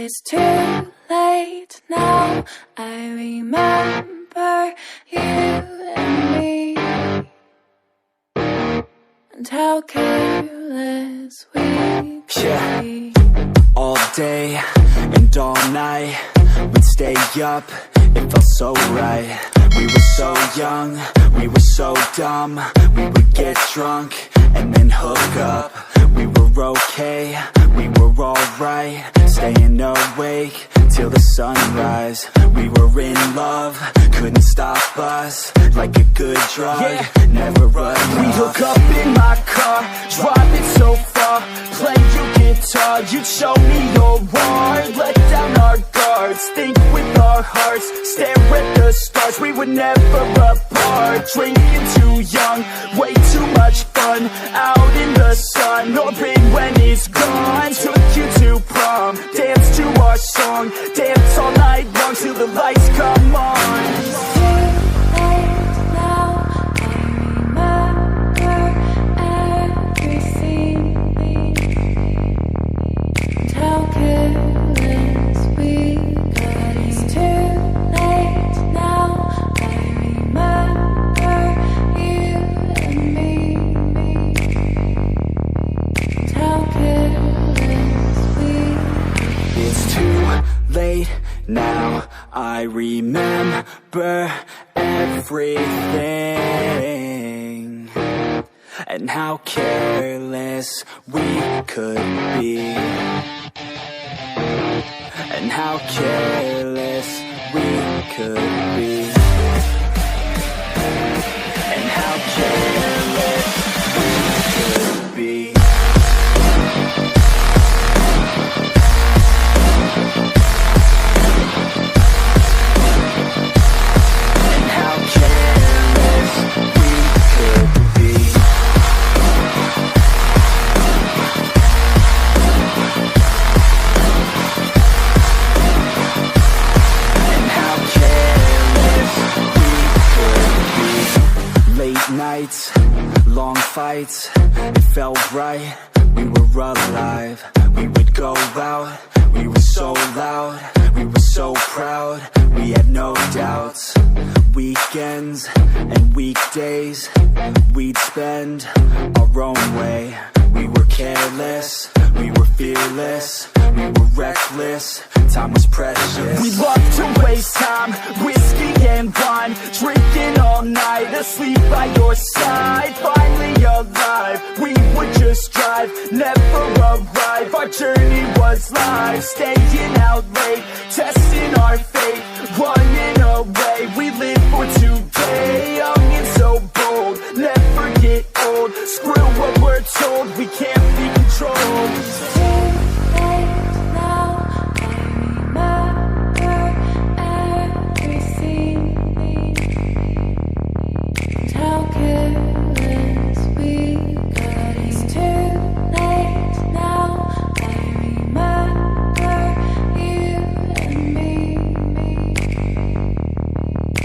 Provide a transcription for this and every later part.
It's too late now. I remember you and me, and how careless we could be. All day and all night, we'd stay up, it felt so right. We were so young, we were so dumb. We would get drunk and then hook up. We were okay, we were alright, staying awake till the sunrise. We were in love, couldn't stop us, like a good drug, never enough. We'd hook up in my car, driving so far, play your guitar, you'd show me your art, let down our guards, think with our hearts, stare at the stars. We were never apart, drinking too young, way too much fun, out in the sun, orbit when it's gone. Took you to prom, dance to our song, dance all night long till the lights come on. It's too late now. I remember everything, and how careless we got. It's too late now. I remember you and me, and how careless we got. It's too late now, I remember everything, and how careless we could be, and how careless we could be, and how careless we could be. Nights, long fights, it felt right, we were alive. We would go out, we were so loud, we were so proud, we had no doubts. Weekends and weekdays, we'd spend our own way. We were careless, we were fearless, we were reckless, time was precious. We loved to waste time, whiskey and wine, drinking all night, asleep by your side. Finally alive, we would just drive, never arrive. Our journey was live, staying out late, testing our fate, running away. We live for today, young and so bold, never get old. Screw what we're told, we can't be controlled. It's too late now. I remember everything, and how careless we got. It's too late now. I remember you and me,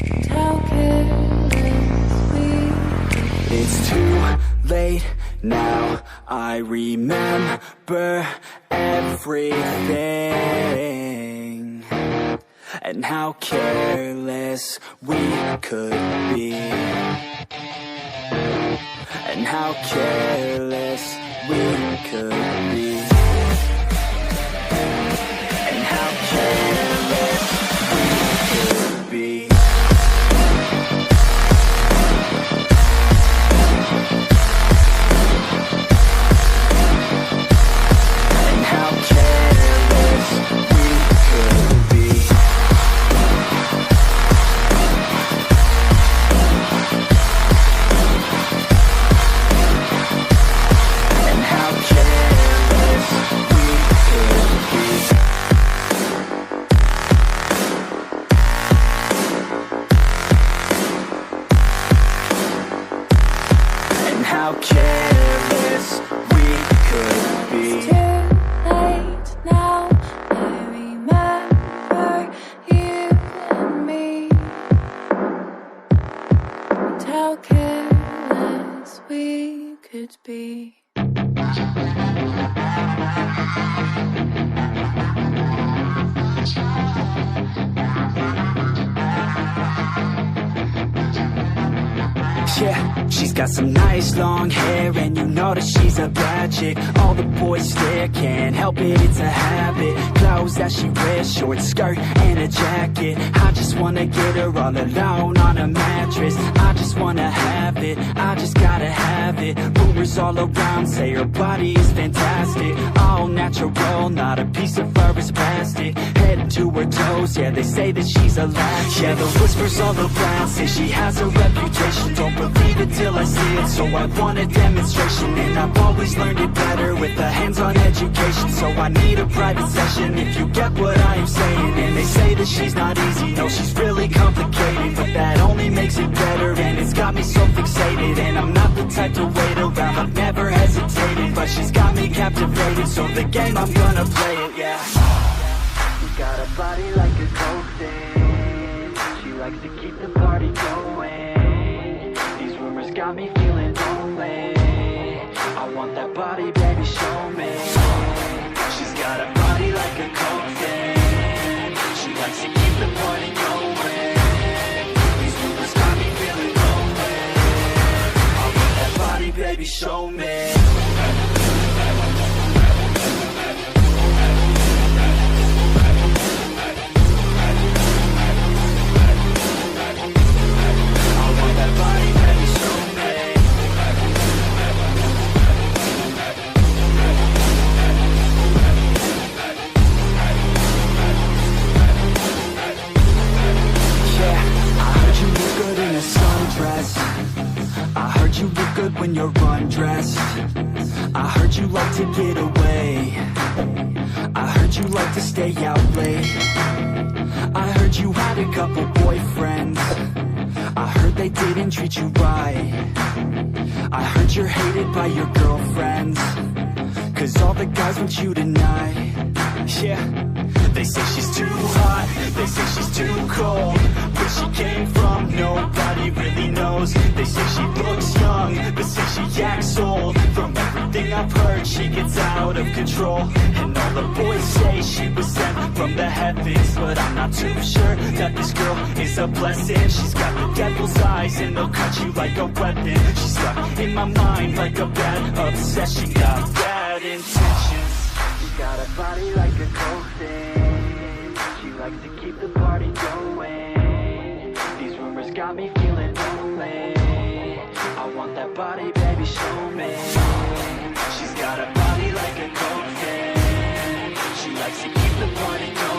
and how careless we got. It's too late now, I remember everything, and how careless we could be, and how careless we could be, and how careless we could be. Yeah, she's got some nice long hair, and you know that she's a bad chick. All the boys stare, can't help it, it's a habit. Clothes that she wears, short skirt and a jacket. I just wanna get her all alone on a mattress. I just wanna have it, I just gotta have it. Rumors all around say her body is fantastic. All natural, not a piece of fur is plastic. Head to her toes, yeah, they say that she's a latch. Yeah, the whispers all around say she has a reputation. Don't believe it till I see it, so I want a demonstration. And I've always learned it better with a hands-on education. So I need a private session if you get what I am saying. And they say that she's not easy, no, she's really complicated. But that only makes it better, and it's got me so fixated. And I'm not the type to wait around, I've never hesitated. But she's got me captivated, so the game, I'm gonna play it, yeah. She got a body like a ghost, she likes to keep the party going. These rumors got me feeling lonely. I want that body, baby, show me. She's got a body like a cocaine. She likes to keep the party going. These rumors got me feeling lonely. I want that body, baby, show me. I heard you look good when you're undressed. I heard you like to get away. I heard you like to stay out late. I heard you had a couple boyfriends. I heard they didn't treat you right. I heard you're hated by your girlfriends, 'cause all the guys want you tonight. Yeah, they say she's too hot, they say she's too cold. Where she came from, nobody really knows. They say she looks young, but say she acts old. From everything I've heard, she gets out of control. And all the boys say she was sent from the heavens, but I'm not too sure that this girl is a blessing. She's got the devil's eyes, and they'll cut you like a weapon. She's stuck in my mind like a bad obsession. Got bad intentions. She's got a body like a cocaine. She likes to keep the party going. These rumors got me feeling lonely. I want that body, baby, show me. She's got a body like a cocaine. She likes to keep the party going.